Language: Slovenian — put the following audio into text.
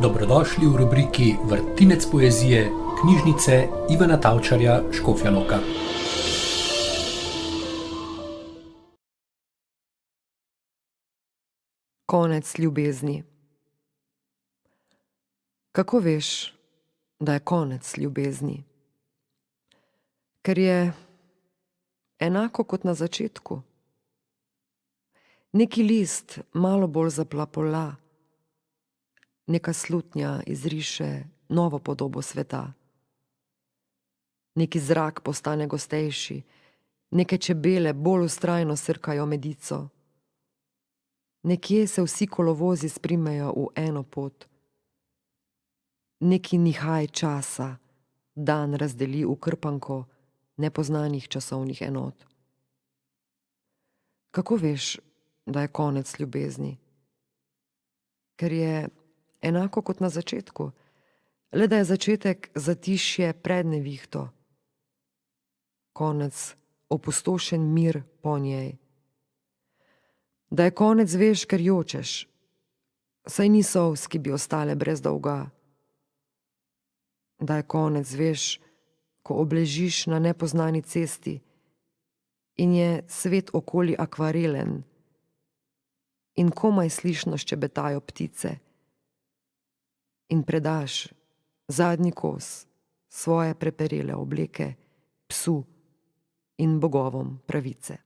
Dobrodošli v rubriki Vrtinec poezije knjižnice Ivana Tavčarja Škofja Loka. Konec ljubezni. Kako veš, da je konec ljubezni? Ker je enako kot na začetku. Neki list malo bolj zaplapola, neka slutnja izriše novo podobo sveta. Neki zrak postane gostejši, neke čebele bolj vztrajno srkajo medico. Nekje se vsi kolovozi sprimejo v eno pot. Neki nihaj časa dan razdeli v krpanko nepoznanih časovnih enot. Kako veš, da je konec ljubezni? Ker je enako kot na začetku, le da je začetek zatišje pred nevihto. Konec opustošen mir po njej. Da je konec veš, ker jočeš, saj ni solz, ki bi ostale brez dolga. Da je konec veš, ko obležiš na nepoznani cesti in je svet okoli akvarelen in komaj slišno ščebetajo ptice in predaš zadnji kos svoje preperele obleke psu in bogovom pravice.